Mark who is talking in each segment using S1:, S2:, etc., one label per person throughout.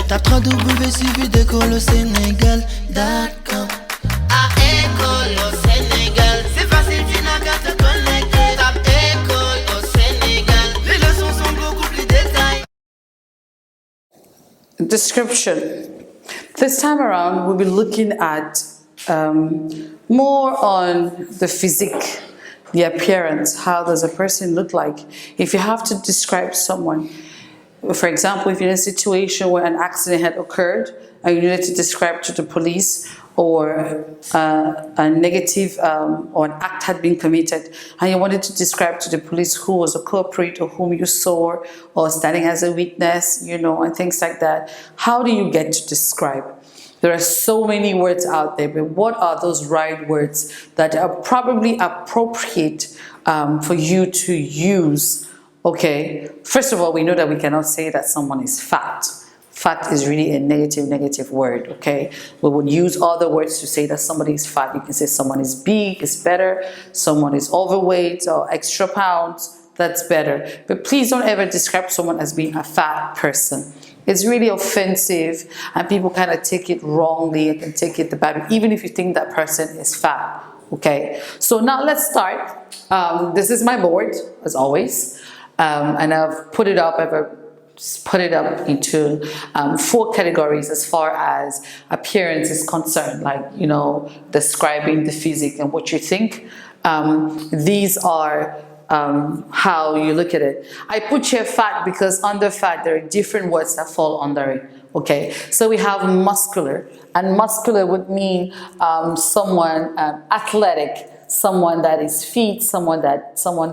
S1: Tape www.suividecolosénégal.com. À École au Sénégal, c'est facile, tu n'as qu'à te connecter. Tape École au Sénégal, les leçons sont beaucoup plus détaillées.
S2: Description. This time around, we'll be looking at more on the physique, the appearance. How does a person look like? If you have to describe someone, for example, if you're in a situation where an accident had occurred and you needed to describe to the police, or a negative or an act had been committed and you wanted to describe to the police who was a culprit or whom you saw or standing as a witness, you know, and things like that, how do you get to describe? There are so many words out there, but what are those right words that are probably appropriate for you to use? Okay, first of all, we know that we cannot say that someone is fat. Fat is really a negative word, okay? We would use other words to say that somebody is fat. You can say someone is big, is better. Someone is overweight or extra pounds, that's better. But please don't ever describe someone as being a fat person. It's really offensive and people kind of take it wrongly and can take it the bad way, even if you think that person is fat, okay? So now let's start. This is my board, as always, and I've put it up, put it up into 4 categories as far as appearance is concerned, like, you know, describing the physique and what you think. These are how you look at it. I put here fat because under fat there are different words that fall under it. Okay, so we have muscular, and muscular would mean someone athletic, someone that is fit, someone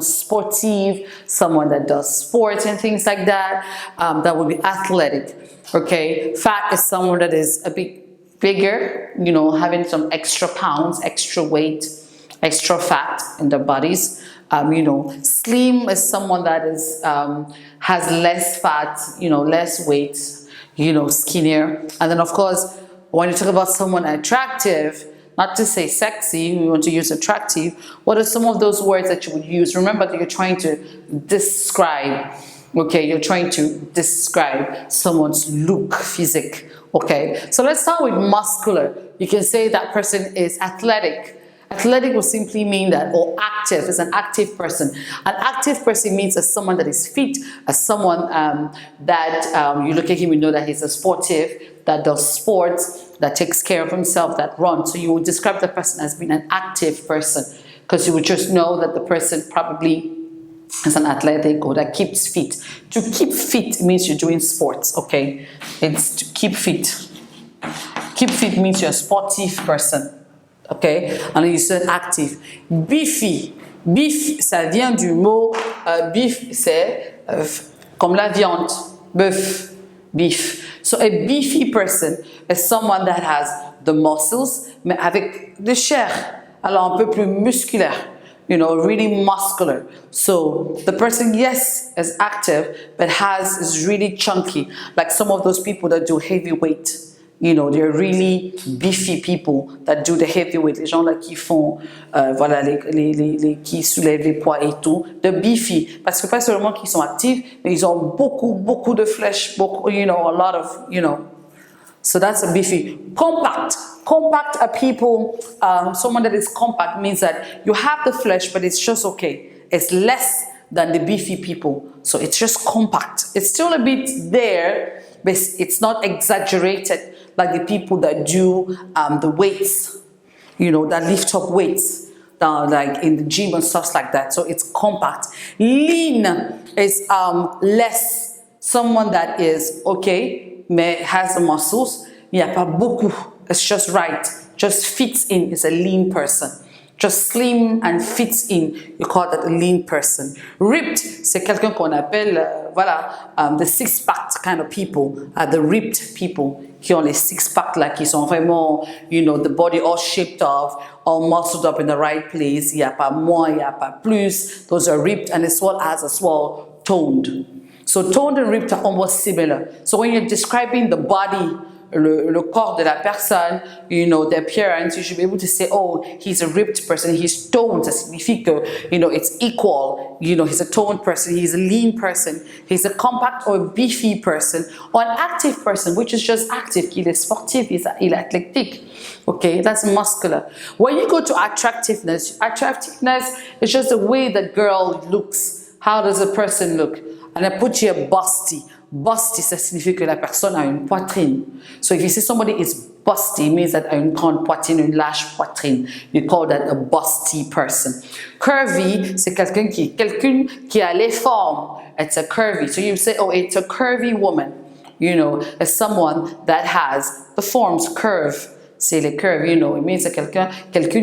S2: sportive, someone that does sports and things like that. That would be athletic. Okay, fat is someone that is a bit bigger, you know, having some extra pounds, extra weight, extra fat in their bodies. You know, slim is someone that is has less fat, you know, less weight, you know, skinnier. And then of course, when you talk about someone attractive, not to say sexy, we want to use attractive. What are some of those words that you would use? Remember that you're trying to describe, okay? You're trying to describe someone's look, physique, okay? So let's start with muscular. You can say that person is athletic. Athletic will simply mean that, or active, is an active person. An active person means as someone that is fit, as someone that you look at him, you know that he's a sportive, that does sports, that takes care of himself, that runs. So you would describe the person as being an active person, because you would just know that the person probably is an athletic or that keeps fit. To keep fit means you're doing sports, okay? It's to keep fit. Keep fit means you're a sportive person. Okay, and you say active. Beefy. Beef, ça vient du mot beef, c'est comme la viande, bœuf, beef. So a beefy person is someone that has the muscles, mais avec de chair, alors un peu plus musculaire, you know, really muscular. So the person, yes, is active, but is really chunky, like some of those people that do heavy weight. You know, they're really beefy people that do the heavyweight. Les gens là qui font, voilà, qui soulèvent les poids et tout. The beefy, parce que pas seulement qu'ils sont actifs, mais ils ont beaucoup de flèches, you know, a lot of, you know. So that's a beefy. Compact. Compact are people, someone that is compact means that you have the flesh, but it's just okay. It's less than the beefy people. So it's just compact. It's still a bit there, but it's not exaggerated like the people that do the weights, you know, that lift up weights, like in the gym and stuff like that. So it's compact. Lean is less, someone that is okay, mais has the muscles, il n'y a pas beaucoup. It's just right, just fits in. It's a lean person. Just slim and fits in, you call that a lean person. Ripped, c'est quelqu'un qu'on appelle, the six-pack kind of people, the ripped people, qui ont les six-pack là, qui sont vraiment, you know, the body all shaped off, all muscled up in the right place. Il n'y a pas moins, il n'y a pas plus. Those are ripped, and as well toned. So toned and ripped are almost similar. So when you're describing the body, le corps de la personne, you know, the appearance, you should be able to say, oh, he's a ripped person, he's toned, ça signifie que, you know, it's equal, you know, he's a toned person, he's a lean person, he's a compact or a beefy person, or an active person, which is just active, qu'il est sportif, il est athlétique. Okay, that's muscular. When you go to attractiveness is just the way that girl looks. How does a person look? And I put here busty. Busty, ça signifie que la personne a une poitrine. So if you say somebody is busty, it means that a une grande poitrine, une large poitrine. You call that a busty person. Curvy, c'est quelqu'un qui a les formes. It's a curvy. So you say, oh, it's a curvy woman. You know, it's someone that has the forms curve. C'est les curves, you know, it means quelqu'un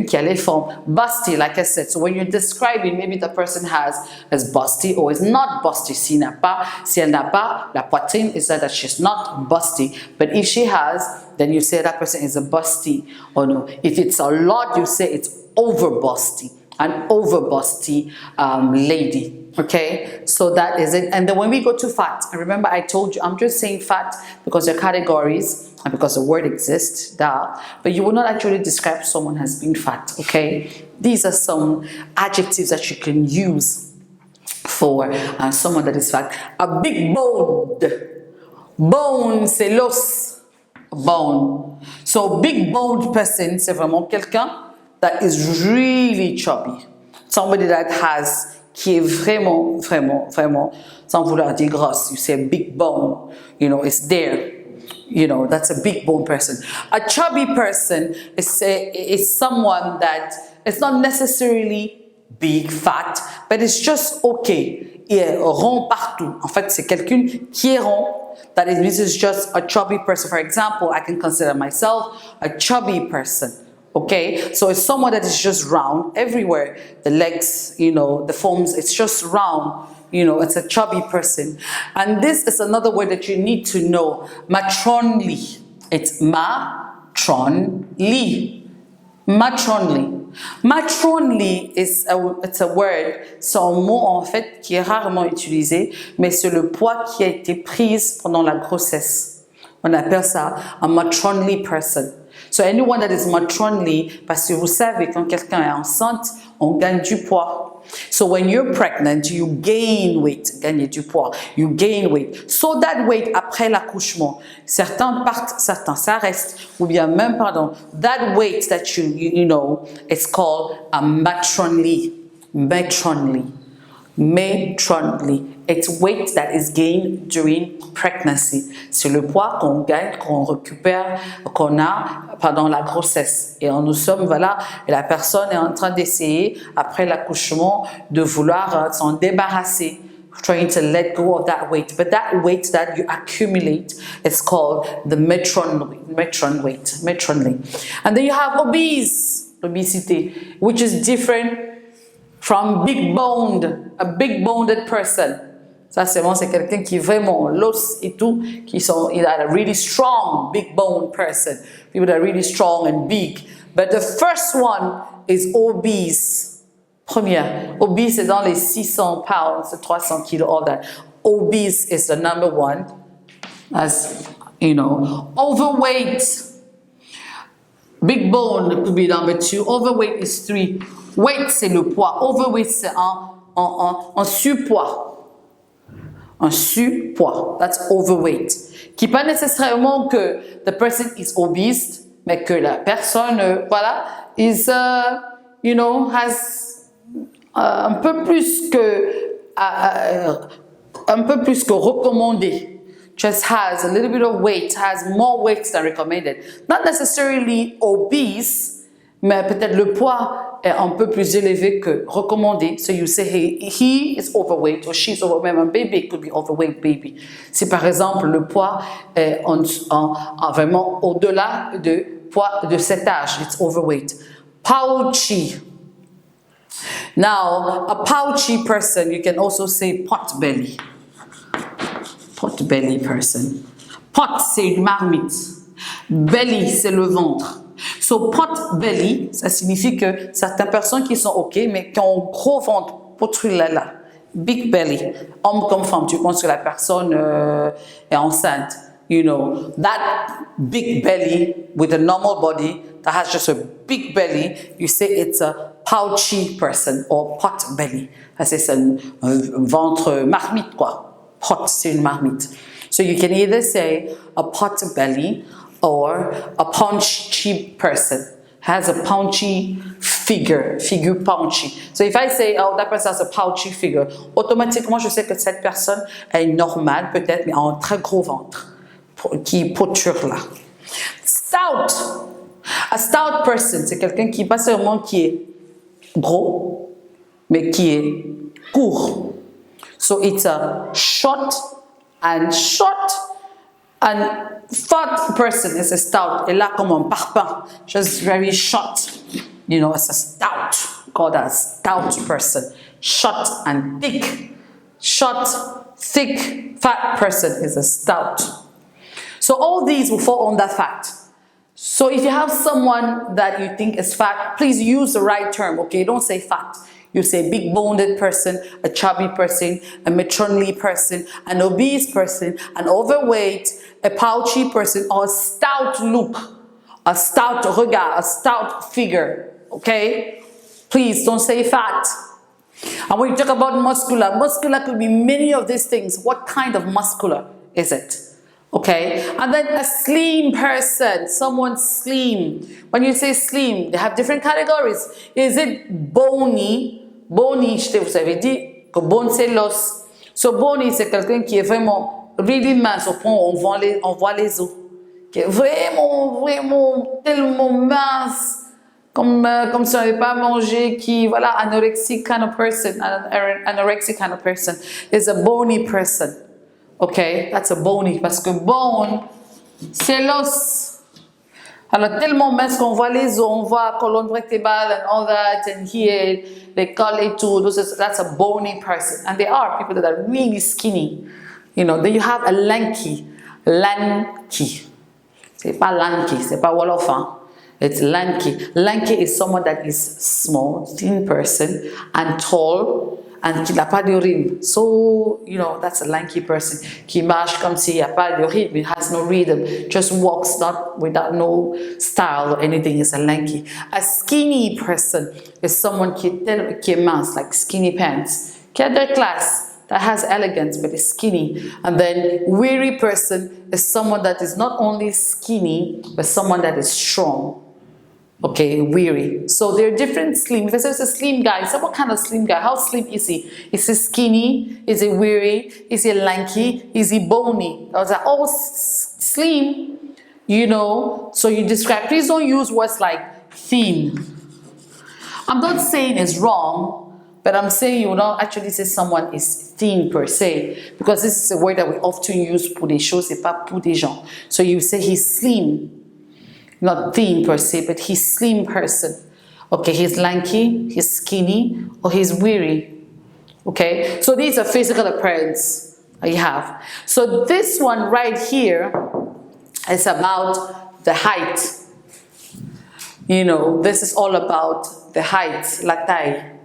S2: qui a les formes. Busty, like I said. So when you're describing, maybe the person is busty or is not busty. Si elle n'a pas la poitrine, it's that she's not busty. But if she has, then you say that person is a busty or no. If it's a lot, you say it's over busty. An over busty lady. Okay, so that is it. And then when we go to fat, and remember I told you I'm just saying fat because they're categories and because the word exists, but you will not actually describe someone as being fat. Okay, these are some adjectives that you can use for someone that is fat. A big boned. Bone, c'est l'os. Bone. So big boned person, c'est vraiment quelqu'un that is really chubby. Somebody that has qui est vraiment, sans vouloir dire grosse, you say big bone, you know, it's there. You know, that's a big bone person. A chubby person is someone that is not necessarily big, fat, but it's just okay. Il est rond partout. En fait, c'est quelqu'un qui est rond. That is, this is just a chubby person. For example, I can consider myself a chubby person. Okay, so it's someone that is just round everywhere. The legs, you know, the forms, it's just round. You know, it's a chubby person. And this is another word that you need to know. Matronly. It's matronly. Matronly. Matronly it's a word, c'est un mot en fait qui est rarement utilisé, mais c'est le poids qui a été pris pendant la grossesse. On appelle ça a matronly person. So anyone that is matronly, parce que vous savez, quand quelqu'un est enceinte, on gagne du poids. So when you're pregnant, you gain weight, gagner du poids, you gain weight. So that weight après l'accouchement, certains partent, certains ça reste, ou bien même, that weight that you know, it's called a matronly. It's weight that is gained during pregnancy. C'est le poids qu'on gagne, qu'on récupère, qu'on a pendant la grossesse. Et nous sommes, voilà, et la personne est en train d'essayer, après l'accouchement, de vouloir s'en débarrasser. Trying to let go of that weight. But that weight that you accumulate is called the matronly. And then you have obesity, which is different from big-boned, a big-boned person. Ça, c'est quelqu'un qui est vraiment l'os et tout, il a a really strong, big-boned person. People that are really strong and big. But the first one is obese. Première. Obese est dans les 600 pounds, 300 kilos, all that. Obese is the number one. As, you know, overweight. Big bone could be number 2. Overweight is 3. Weight, c'est le poids. Overweight, c'est en surpoids. Un surpoids. That's overweight. Qui pas nécessairement que the person is obese, mais que la personne, voilà, is, you know, has un peu plus que recommandé. Just has a little bit of weight, has more weight than recommended. Not necessarily obese, mais peut-être le poids est un peu plus élevé que recommandé. So you say, hey, he is overweight or she's overweight. Même un bébé could be overweight baby. Si par exemple le poids est vraiment au-delà du poids de cet âge, it's overweight. Pouchy. Now, a pouchy person, you can also say pot belly. Pot belly person. Pot, c'est une marmite. Belly, c'est le ventre. So, pot belly, ça signifie que certaines personnes qui sont OK, mais qui ont un gros ventre, big belly, homme comme femme, tu penses que la personne est enceinte. you know, that big belly with a normal body that has just a big belly, you say it's a pouchy person or pot belly. C'est un ventre marmite, quoi. Pot, c'est une marmite. So you can either say a pot belly or a paunchy person. Has a pouchy figure paunchy. So if I say, oh, that person has a pouchy figure, automatiquement, je sais que cette personne est normale, peut-être, mais a un très gros ventre, qui poture là. Stout. A stout person, c'est quelqu'un qui, pas seulement qui est gros, mais qui est court. So it's a short and fat person is a stout. Et là, comme un parpaing, just very short. You know, it's a stout, called a stout person. Short and thick. Short, thick, fat person is a stout. So all these will fall under fat. So if you have someone that you think is fat, please use the right term, okay? Don't say fat. You say big-boned person, a chubby person, a matronly person, an obese person, an overweight, a pouchy person, or a stout look, a stout regard, a stout figure, okay? Please don't say fat. And when you talk about muscular, muscular could be many of these things. What kind of muscular is it? Okay, and then a slim person, someone slim. When you say slim, they have different categories. Is it bony? Bony, vous avez dit que bone c'est l'os. So bony, c'est quelqu'un qui est vraiment really mince au point où on voit les os. Qui est vraiment tellement mince, comme si on n'avait pas mangé, qui, voilà, anorexic kind of person, anorexic kind of person is a bony person. Okay, that's a bony, parce que bone, c'est l'os. Alors, tellement mince qu'on voit les os, on voit colonne vertébrale and all that, and here, they call it too, that's a bony person. And there are people that are really skinny. You know, then you have a lanky. C'est pas lanky, c'est pas Wolof, hein? It's lanky. Lanky is someone that is small, thin person, and tall, and qui n'a pas de rythme. So, you know, that's a lanky person. Qui marche comme s'il n'y a pas de rythme, it has no rhythm, just walks not without no style or anything, is a lanky. A skinny person is someone qui est mince, like skinny pants. Qui a de classe, that has elegance but is skinny. And then weary person is someone that is not only skinny, but someone that is strong. Okay, weary. So there are different slim. If I say it's a slim guy, so what kind of slim guy? How slim is he? Is he skinny? Is he weary? Is he lanky? Is he bony? Those are all slim, you know. So you describe, please don't use words like thin. I'm not saying it's wrong, but I'm saying you don't actually say someone is thin per se, because this is a word that we often use pour des choses, c'est pas pour des gens. So you say he's slim. Not thin per se, but he's slim person. Okay, he's lanky, he's skinny, or he's weary. Okay, so these are physical appearance you have. So this one right here is about the height. You know, this is all about the height, la taille.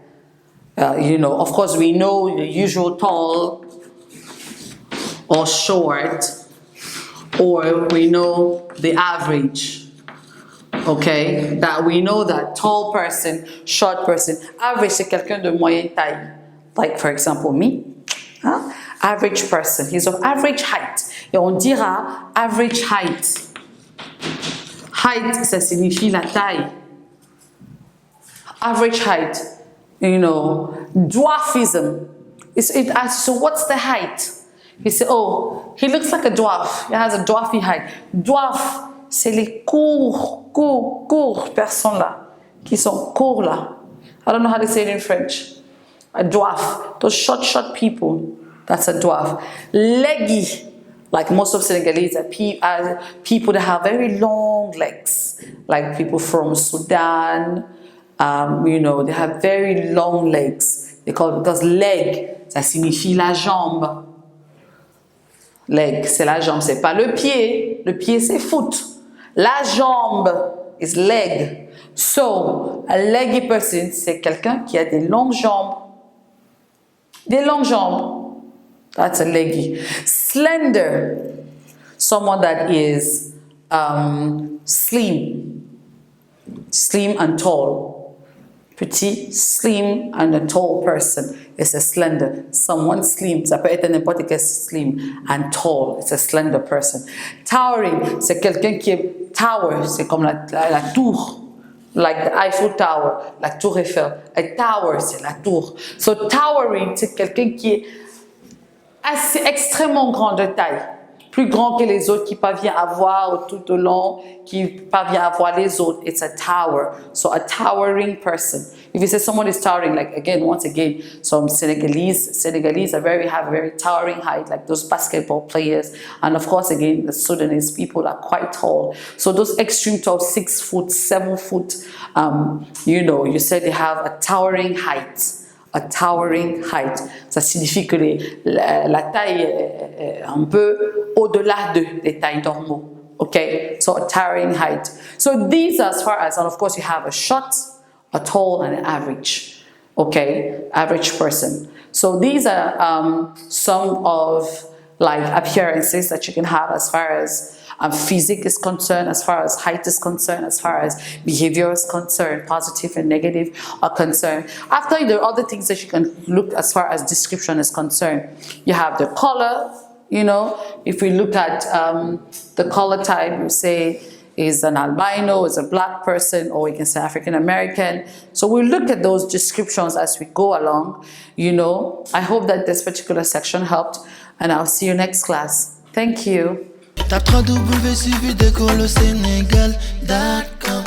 S2: You know, of course we know the usual tall or short, or we know the average. Okay, that we know that tall person, short person, average c'est quelqu'un de moyenne taille. Like for example me, huh? Average person, he's of average height. Et on dira average height. Height, ça signifie la taille. Average height, you know, dwarfism. It asks, so what's the height? You say, oh, he looks like a dwarf. He has a dwarfy height. Dwarf, c'est les courts personnes là, qui sont courts là. I don't know how to say it in French. A dwarf, those short people, that's a dwarf. Leggy, like most of Senegalese are people that have very long legs, like people from Sudan, you know, they have very long legs. They call it, because leg, ça signifie la jambe. Leg, c'est la jambe, c'est pas le pied c'est foot. La jambe is leg. So, a leggy person, c'est quelqu'un qui a des longues jambes. Des longues jambes. That's a leggy. Slender. someone that is slim and tall. Petit, slim, and a tall person is a slender. Someone slim, ça peut être n'importe quel slim, and tall, it's a slender person. Towering, c'est quelqu'un qui est tower, c'est comme la tour. Like the Eiffel Tower, la tour Eiffel. A tower, c'est la tour. So towering, c'est quelqu'un qui est assez extrêmement grand de taille. Plus grand que les autres, qui parvient à voir tout au long, qui parvient à voir les autres. It's a tower. So a towering person. If you say someone is towering, like once again, some Senegalese have a very towering height, like those basketball players. And of course, again, the Sudanese people are quite tall. So those extreme tall, 6 foot, 7 foot, you said they have a towering height. A towering height. Ça signifie que la taille est un peu au-delà des tailles normaux. Okay? So a towering height. So these are as far as, and of course you have a short, a tall, and an average. Okay? Average person. So these are some of like appearances that you can have as far as physique is concerned, as far as height is concerned, as far as behavior is concerned, positive and negative are concerned. After, there are other things that you can look as far as description is concerned. You have the color, if we look at the color type, we say is an albino, is a black person, or we can say African American. So we look at those descriptions as we go along. I hope that this particular section helped, and I'll see you next class. Thank you.
S1: Tape www.suividecolosénégal.com